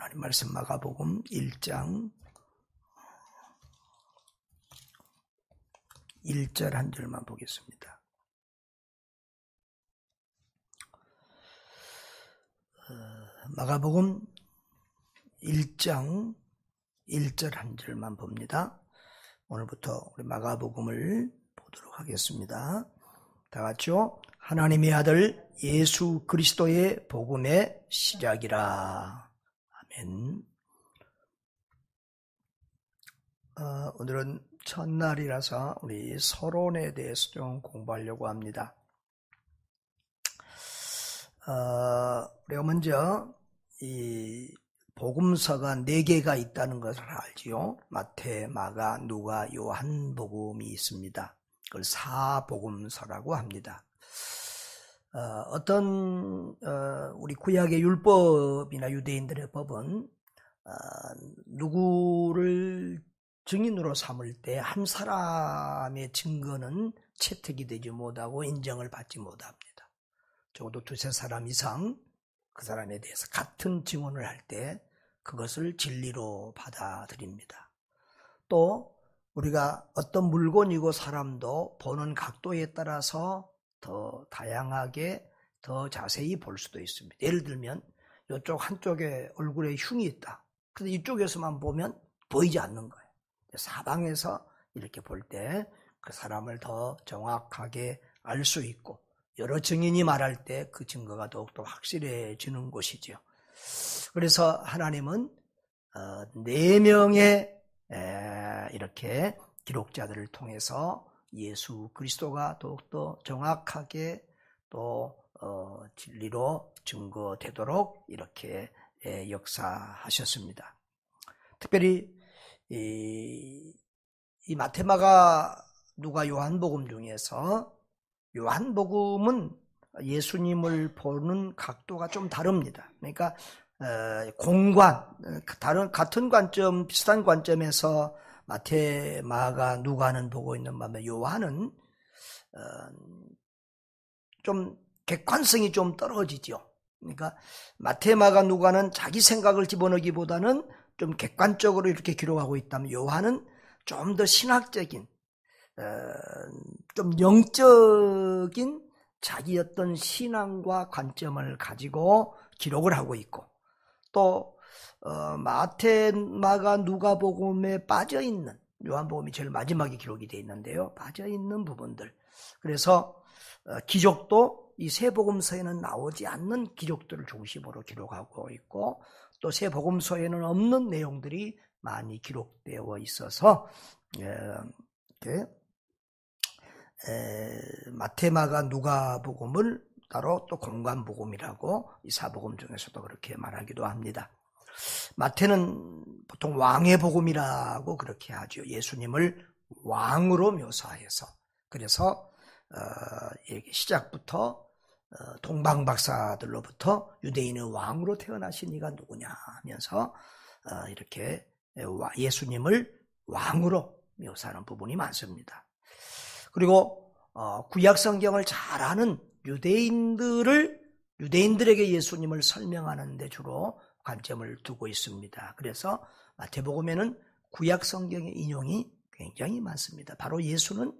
하나님 말씀 마가복음 1장 1절 한 절만 보겠습니다. 마가복음 1장 1절 한 절만 봅니다. 오늘부터 우리 마가복음을 보도록 하겠습니다. 다 같이요. 하나님의 아들 예수 그리스도의 복음의 시작이라. 아멘. 오늘은 첫날이라서 우리 서론에 대해서 좀 공부하려고 합니다. 우리가 먼저 이 복음서가 4개가 있다는 것을 알지요. 마태, 마가, 누가, 요한 복음이 있습니다. 그걸 사복음서라고 합니다. 우리 구약의 율법이나 유대인들의 법은 누구를 증인으로 삼을 때 한 사람의 증거는 채택이 되지 못하고 인정을 받지 못합니다. 적어도 2-3사람 이상 그 사람에 대해서 같은 증언을 할 때 그것을 진리로 받아들입니다. 또 우리가 어떤 물건이고 사람도 보는 각도에 따라서 더 다양하게 더 자세히 볼 수도 있습니다. 예를 들면 이쪽 한쪽에 얼굴에 흉이 있다. 근데 이쪽에서만 보면 보이지 않는 거예요. 사방에서 이렇게 볼 때 그 사람을 더 정확하게 알 수 있고 여러 증인이 말할 때 그 증거가 더욱더 확실해지는 것이죠. 그래서 하나님은 4명의 이렇게 기록자들을 통해서 예수 그리스도가 더욱더 정확하게 또 진리로 증거되도록 이렇게 역사하셨습니다. 특별히 이 마태, 마가, 누가, 요한복음 중에서 요한복음은 예수님을 보는 각도가 좀 다릅니다. 그러니까 같은 관점, 비슷한 관점에서 마태, 마가, 누가는 보고 있는 반면 요한은 좀 객관성이 좀 떨어지죠. 그러니까 마태, 마가, 누가는 자기 생각을 집어넣기보다는 좀 객관적으로 이렇게 기록하고 있다면 요한은 좀 더 신학적인, 좀 영적인 자기 어떤 신앙과 관점을 가지고 기록을 하고 있고 또 마태, 마가, 누가복음에 빠져있는 요한복음이 제일 마지막에 기록이 되어 있는데요. 빠져있는 부분들. 그래서 기록도 이 세 복음서에는 나오지 않는 기록들을 중심으로 기록하고 있고 또 세 복음서에는 없는 내용들이 많이 기록되어 있어서 마태, 마가, 누가복음을 따로 또 공관복음이라고 이 사복음 중에서도 그렇게 말하기도 합니다. 마태는 보통 왕의 복음이라고 그렇게 하죠. 예수님을 왕으로 묘사해서. 그래서 시작부터 동방박사들로부터 유대인의 왕으로 태어나신 이가 누구냐 하면서 이렇게 예수님을 왕으로 묘사하는 부분이 많습니다. 그리고 구약 성경을 잘 아는 유대인들에게 예수님을 설명하는 데 주로 관점을 두고 있습니다. 그래서 마태복음에는 구약 성경의 인용이 굉장히 많습니다. 바로 예수는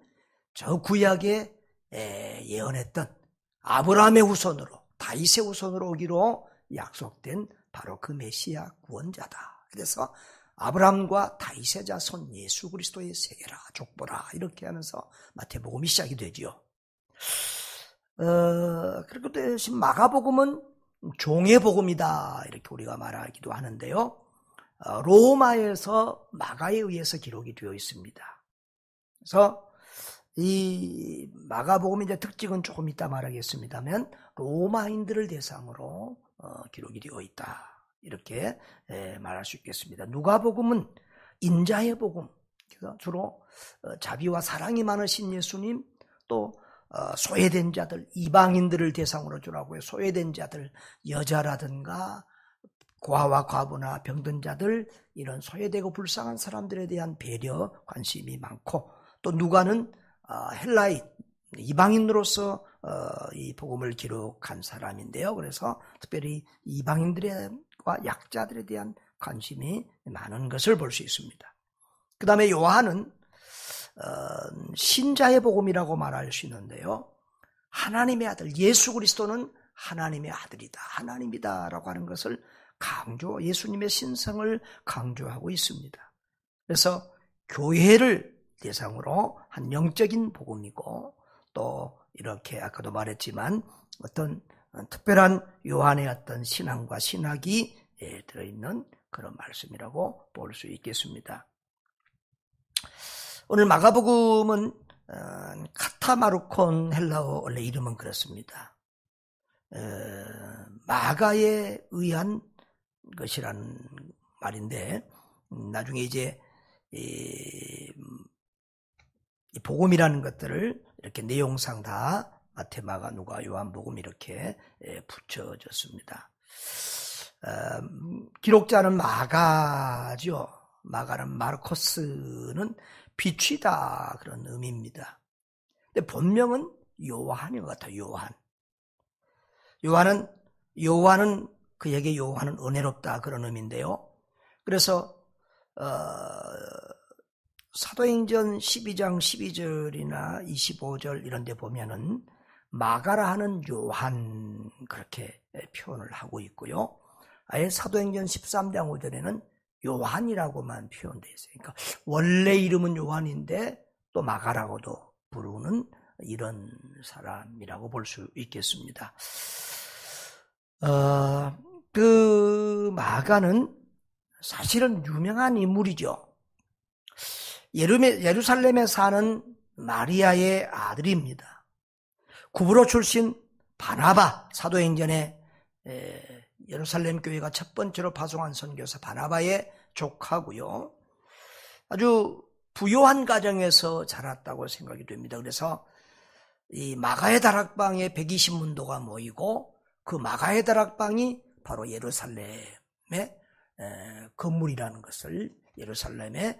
저 구약에 예언했던 아브라함의 후손으로 다윗의 후손으로 오기로 약속된 바로 그 메시아 구원자다. 그래서 아브라함과 다윗의 자손 예수 그리스도의 세계라 족보라 이렇게 하면서 마태복음이 시작이 되지요. 그리고 대신 마가복음은 종의 복음이다 이렇게 우리가 말하기도 하는데요. 로마에서 마가에 의해서 기록이 되어 있습니다. 그래서 이 마가복음의 이제 특징은 조금 이따 말하겠습니다만 로마인들을 대상으로 기록이 되어 있다. 이렇게 말할 수 있겠습니다. 누가복음은 인자의 복음, 주로 자비와 사랑이 많으신 예수님, 또 소외된 자들, 이방인들을 대상으로 주라고 해요. 소외된 자들, 여자라든가 고아와 과부나 병든 자들, 이런 소외되고 불쌍한 사람들에 대한 배려, 관심이 많고 또 누가는 헬라인, 이방인으로서 이 복음을 기록한 사람인데요. 그래서 특별히 이방인들과 죄악과 약자들에 대한 관심이 많은 것을 볼 수 있습니다. 그 다음에 요한은 신자의 복음이라고 말할 수 있는데요. 하나님의 아들, 예수 그리스도는 하나님의 아들이다, 하나님이다 라고 하는 것을 예수님의 신성을 강조하고 있습니다. 그래서 교회를 대상으로 한 영적인 복음이고, 또 이렇게 아까도 말했지만 어떤 특별한 요한의 어떤 신앙과 신학이 들어있는 그런 말씀이라고 볼 수 있겠습니다. 오늘 마가복음은 카타마르콘 헬라어 원래 이름은 그렇습니다. 마가에 의한 것이라는 말인데, 나중에 이제 이 복음이라는 것들을 이렇게 내용상 다 마태, 마가, 누가, 요한복음 이렇게 붙여졌습니다. 기록자는 마가죠. 마가는 마르코스는 비추다 그런 의미입니다. 근데 본명은 요한인 것 같아요. 요한은 그에게 요한은 은혜롭다 그런 의미인데요. 그래서 사도행전 12장 12절이나 25절 이런 데 보면은 마가라 하는 요한 그렇게 표현을 하고 있고요. 아예 사도행전 13장 5절에는 요한이라고만 표현되어 있어요. 그러니까 원래 이름은 요한인데 또 마가라고도 부르는 이런 사람이라고 볼 수 있겠습니다. 그 마가는 사실은 유명한 인물이죠. 예루살렘에 사는 마리아의 아들입니다. 구브로 출신 바나바, 사도행전에 예루살렘 교회가 첫 번째로 파송한 선교사 바나바의 조카고요. 아주 부요한 가정에서 자랐다고 생각이 됩니다. 그래서 이 마가의 다락방에 120문도가 모이고 그 마가의 다락방이 바로 예루살렘의 건물이라는 것을, 예루살렘의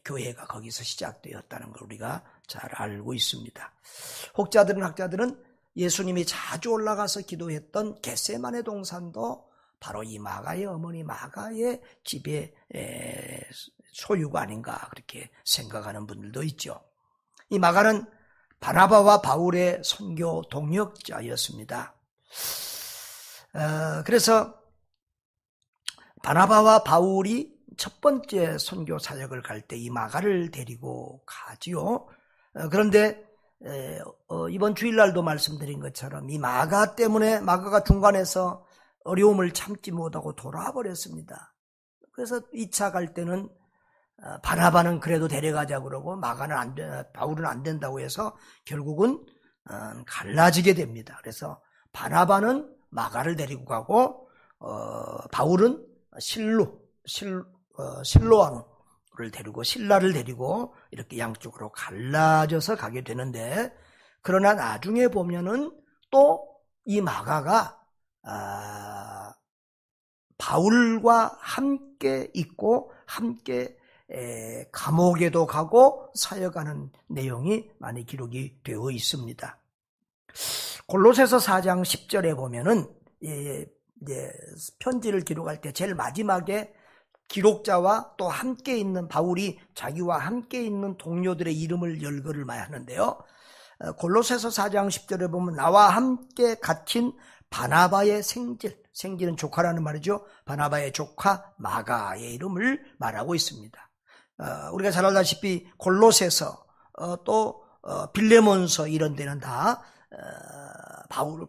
교회가 거기서 시작되었다는 걸 우리가 잘 알고 있습니다. 학자들은 예수님이 자주 올라가서 기도했던 겟세마네 동산도 바로 이 마가의 어머니 마가의 집의 소유가 아닌가 그렇게 생각하는 분들도 있죠. 이 마가는 바나바와 바울의 선교 동역자였습니다. 그래서 바나바와 바울이 첫 번째 선교 사역을 갈 때 이 마가를 데리고 가지요. 그런데 이번 주일날도 말씀드린 것처럼 이 마가 때문에 마가가 중간에서 어려움을 참지 못하고 돌아와 버렸습니다. 그래서 2차 갈 때는 바나바는 그래도 데려가자고 그러고 바울은 안 된다고 해서 결국은 갈라지게 됩니다. 그래서 바나바는 마가를 데리고 가고 바울은 실로아노를 데리고 실라를 데리고 이렇게 양쪽으로 갈라져서 가게 되는데, 그러나 나중에 보면은 또 이 마가가 바울과 함께 있고 함께 감옥에도 가고 사역하는 내용이 많이 기록이 되어 있습니다. 골로새서 4장 10절에 보면은 이제 편지를 기록할 때 제일 마지막에 기록자와 또 함께 있는 바울이 자기와 함께 있는 동료들의 이름을 열거를 많이 하는데요. 골로새서 4장 10절에 보면 나와 함께 갇힌 바나바의 생질은 조카라는 말이죠. 바나바의 조카 마가의 이름을 말하고 있습니다. 우리가 잘 알다시피 골로새서 또 빌레몬서 이런 데는 다 바울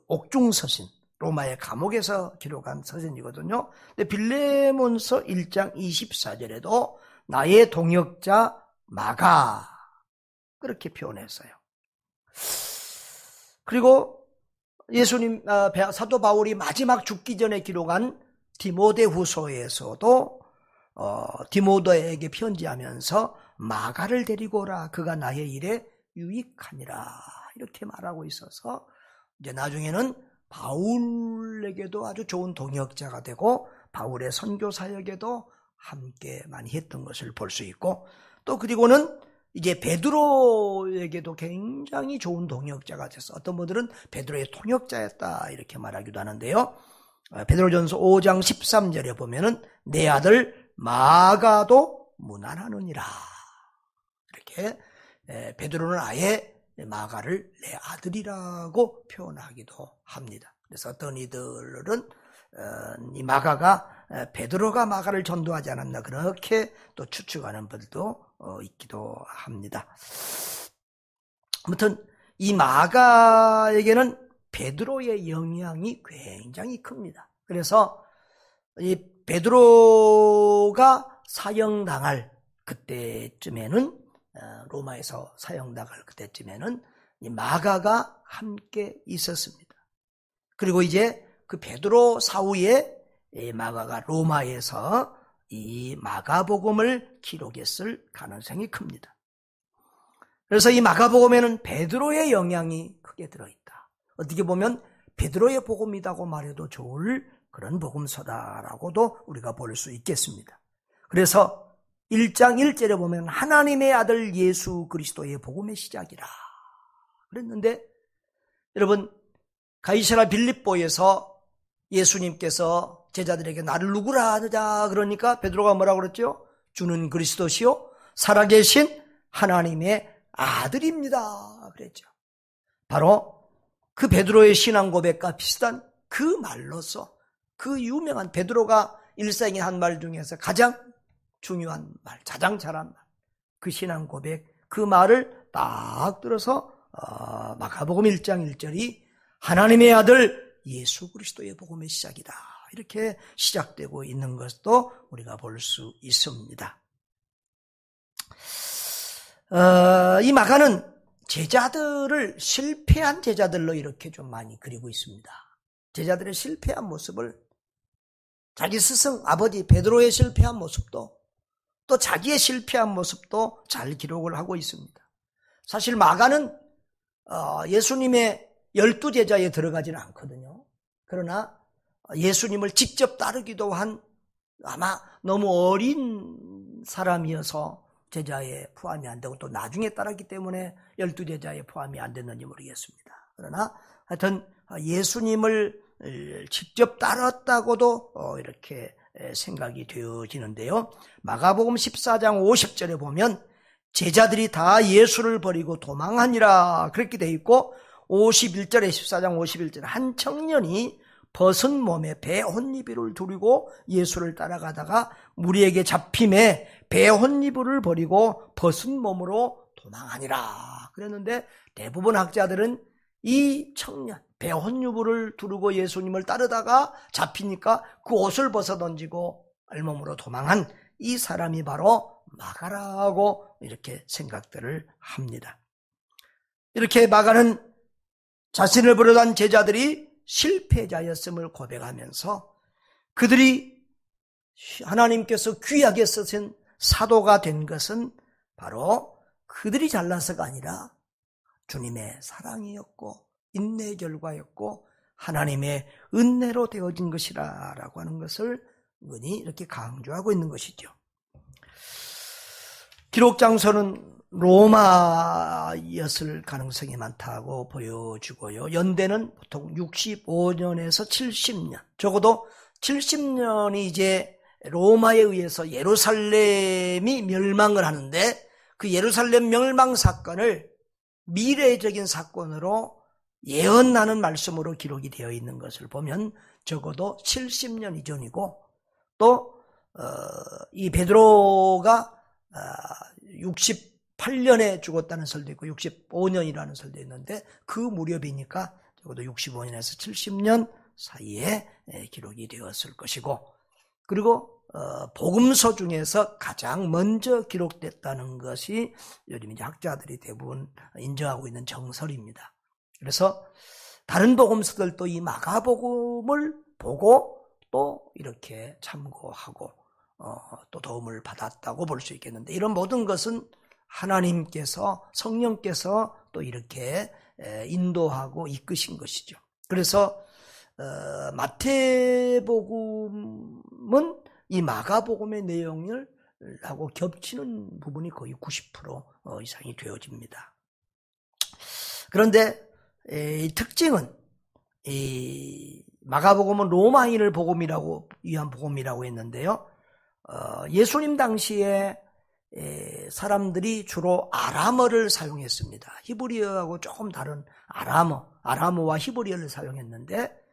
옥중서신, 로마의 감옥에서 기록한 서신이거든요. 근데 빌레몬서 1장 24절에도 나의 동역자 마가 그렇게 표현했어요. 그리고 예수님 사도 바울이 마지막 죽기 전에 기록한 디모데후서에서도 디모데에게 편지하면서 마가를 데리고 오라, 그가 나의 일에 유익하니라 이렇게 말하고 있어서 이제 나중에는 바울에게도 아주 좋은 동역자가 되고 바울의 선교 사역에도 함께 많이 했던 것을 볼 수 있고, 또 그리고는 이제 베드로에게도 굉장히 좋은 동역자가 됐어. 어떤 분들은 베드로의 통역자였다 이렇게 말하기도 하는데요. 베드로전서 5장 13절에 보면은 내 아들 마가도 무난하느니라. 이렇게 베드로는 아예 마가를 내 아들이라고 표현하기도 합니다. 그래서 어떤 이들은 이 마가가 베드로가 마가를 전도하지 않았나 그렇게 또 추측하는 분들도 있기도 합니다. 아무튼 이 마가에게는 베드로의 영향이 굉장히 큽니다. 그래서 이 베드로가 사형당할 그때쯤에는 로마에서 사형당할 그때쯤에는 이 마가가 함께 있었습니다. 그리고 이제 그 베드로 사후에 마가가 로마에서 이 마가복음을 기록했을 가능성이 큽니다. 그래서 이 마가복음에는 베드로의 영향이 크게 들어있다. 어떻게 보면 베드로의 복음이라고 말해도 좋을 그런 복음서다라고도 우리가 볼 수 있겠습니다. 그래서 1장 1절에 보면 하나님의 아들 예수 그리스도의 복음의 시작이라 그랬는데, 여러분 가이사랴 빌립보에서 예수님께서 제자들에게 나를 누구라 하자 그러니까 베드로가 뭐라고 그랬죠? 주는 그리스도시요 살아계신 하나님의 아들입니다 그랬죠. 바로 그 베드로의 신앙 고백과 비슷한 그 말로서 그 유명한 베드로가 일생에 한 말 중에서 가장 중요한 말, 가장 잘한 말, 그 신앙 고백, 그 말을 딱 들어서 마가복음 1장 1절이 하나님의 아들 예수 그리스도의 복음의 시작이다. 이렇게 시작되고 있는 것도 우리가 볼 수 있습니다. 이 마가는 제자들을 실패한 제자들로 이렇게 좀 많이 그리고 있습니다. 제자들의 실패한 모습을, 자기 스승 아버지 베드로의 실패한 모습도 또 자기의 실패한 모습도 잘 기록을 하고 있습니다. 사실 마가는 예수님의 12제자에 들어가지는 않거든요. 그러나 예수님을 직접 따르기도 한 아마 너무 어린 사람이어서 제자에 포함이 안 되고 또 나중에 따랐기 때문에 12제자에 포함이 안 됐는지 모르겠습니다. 그러나 하여튼 예수님을 직접 따랐다고도 이렇게 생각이 되어지는데요. 마가복음 14장 50절에 보면 제자들이 다 예수를 버리고 도망하니라 그렇게 되어 있고, 51절에 14장 51절에 한 청년이 벗은 몸에 배 혼니비를 두르고 예수를 따라가다가 무리에게 잡힘에 배 혼니비를 버리고 벗은 몸으로 도망하니라 그랬는데, 대부분 학자들은 이 청년 배 혼유부를 두르고 예수님을 따르다가 잡히니까 그 옷을 벗어 던지고 알몸으로 도망한 이 사람이 바로 마가라고 이렇게 생각들을 합니다. 이렇게 마가는 자신을 부르던 제자들이 실패자였음을 고백하면서 그들이 하나님께서 귀하게 쓰신 사도가 된 것은 바로 그들이 잘나서가 아니라 주님의 사랑이었고 인내의 결과였고 하나님의 은혜로 되어진 것이라고 하는 것을 은히 이렇게 강조하고 있는 것이죠. 기록 장소는 로마였을 가능성이 많다고 보여지고요. 연대는 보통 65년에서 70년, 적어도 70년이 이제 로마에 의해서 예루살렘이 멸망을 하는데, 그 예루살렘 멸망 사건을 미래적인 사건으로 예언하는 말씀으로 기록이 되어 있는 것을 보면 적어도 70년 이전이고, 또 이 베드로가 68년에 죽었다는 설도 있고 65년이라는 설도 있는데, 그 무렵이니까 적어도 65년에서 70년 사이에 기록이 되었을 것이고, 그리고 복음서 중에서 가장 먼저 기록됐다는 것이 요즘 이제 학자들이 대부분 인정하고 있는 정설입니다. 그래서 다른 복음서들도 이 마가복음을 보고 또 이렇게 참고하고 또 도움을 받았다고 볼 수 있겠는데, 이런 모든 것은 하나님께서, 성령께서 또 이렇게 인도하고 이끄신 것이죠. 그래서 마태복음은 이 마가복음의 내용을 하고 겹치는 부분이 거의 90% 이상이 되어집니다. 그런데 이 특징은 이 마가복음은 로마인을 위한 복음이라고 했는데요. 예수님 당시에 사람들이 주로 아람어를 사용했습니다. 히브리어하고 조금 다른 아람어와 히브리어를 사용했는데,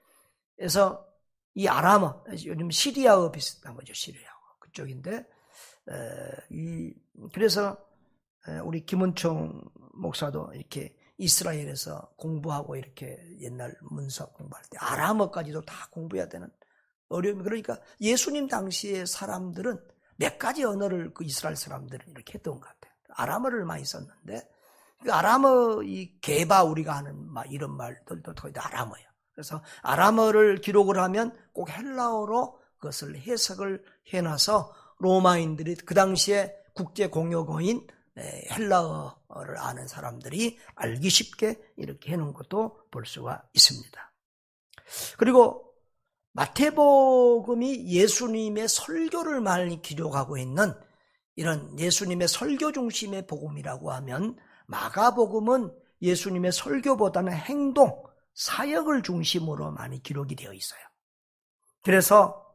그래서 이 아람어, 요즘 시리아어 비슷한 거죠. 시리아어 그쪽인데, 그래서 우리 김은총 목사도 이렇게 이스라엘에서 공부하고 이렇게 옛날 문서 공부할 때 아람어까지도 다 공부해야 되는 어려움이, 그러니까 예수님 당시의 사람들은 몇 가지 언어를 그 이스라엘 사람들은 이렇게 했던 것 같아요. 아람어를 많이 썼는데, 그 아람어 이 게바 우리가 하는 이런 말들도 거의 다 아람어예요. 그래서 아람어를 기록을 하면 꼭 헬라어로 그것을 해석을 해놔서 로마인들이 그 당시에 국제 공용어인 헬라어를 아는 사람들이 알기 쉽게 이렇게 해놓은 것도 볼 수가 있습니다. 그리고 마태복음이 예수님의 설교를 많이 기록하고 있는 이런 예수님의 설교 중심의 복음이라고 하면, 마가복음은 예수님의 설교보다는 행동, 사역을 중심으로 많이 기록이 되어 있어요. 그래서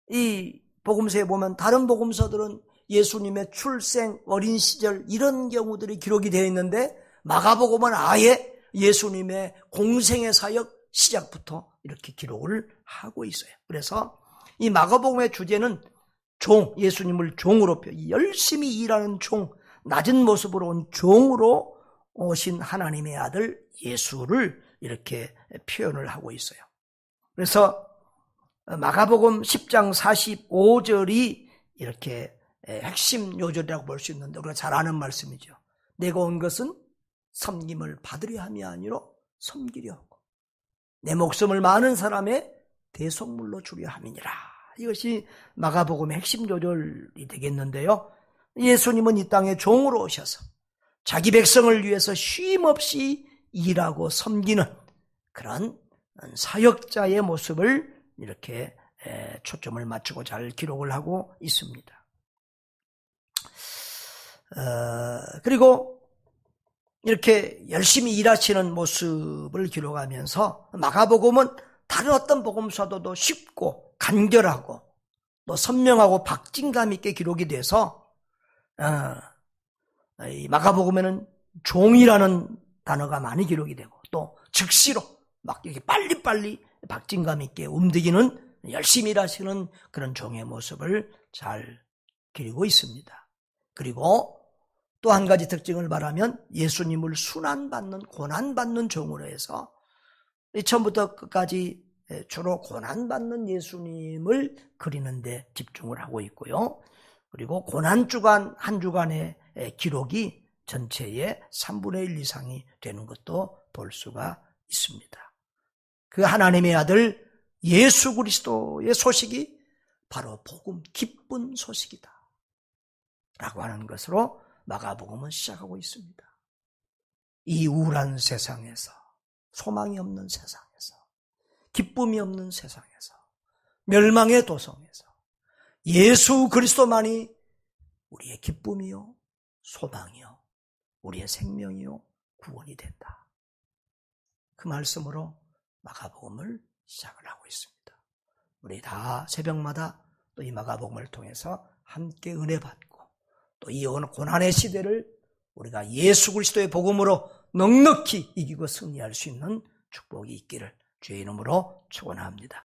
이 복음서에 보면 다른 복음서들은 예수님의 출생, 어린 시절 이런 경우들이 기록이 되어 있는데, 마가복음은 아예 예수님의 공생의 사역 시작부터 이렇게 기록을 하고 있어요. 그래서 이 마가복음의 주제는 예수님을 종으로 열심히 일하는 낮은 모습으로 온 종으로 오신 하나님의 아들 예수를 이렇게 표현을 하고 있어요. 그래서 마가복음 10장 45절이 이렇게 핵심 요절이라고 볼 수 있는데, 우리가 잘 아는 말씀이죠. 내가 온 것은 섬김을 받으려 함이 아니라 섬기려 하고 내 목숨을 많은 사람의 대속물로 주려 함이니라. 이것이 마가복음의 핵심 요절이 되겠는데요. 예수님은 이 땅에 종으로 오셔서 자기 백성을 위해서 쉼없이 일하고 섬기는 그런 사역자의 모습을 이렇게 초점을 맞추고 잘 기록을 하고 있습니다. 그리고 이렇게 열심히 일하시는 모습을 기록하면서 마가복음은 다른 어떤 복음서도 쉽고 간결하고 또 선명하고 박진감 있게 기록이 돼서 이 마가복음에는 종이라는 단어가 많이 기록이 되고, 또 즉시로 막 이렇게 빨리빨리 박진감 있게 움직이는 열심히 일하시는 그런 종의 모습을 잘 기리고 있습니다. 그리고 또 한 가지 특징을 말하면 예수님을 순환받는, 고난받는 종으로 해서 처음부터 끝까지 주로 고난받는 예수님을 그리는 데 집중을 하고 있고요. 그리고 고난주간 한 주간의 기록이 전체의 3분의 1 이상이 되는 것도 볼 수가 있습니다. 그 하나님의 아들 예수 그리스도의 소식이 바로 복음, 기쁜 소식이다 라고 하는 것으로 마가복음은 시작하고 있습니다. 이 우울한 세상에서, 소망이 없는 세상에서, 기쁨이 없는 세상에서, 멸망의 도성에서 예수 그리스도만이 우리의 기쁨이요, 소망이요, 우리의 생명이요, 구원이 된다. 그 말씀으로 마가복음을 시작을 하고 있습니다. 우리 다 새벽마다 또 이 마가복음을 통해서 함께 은혜 받고, 또 이 고난의 시대를 우리가 예수 그리스도의 복음으로 넉넉히 이기고 승리할 수 있는 축복이 있기를 주의 이름으로 축원합니다.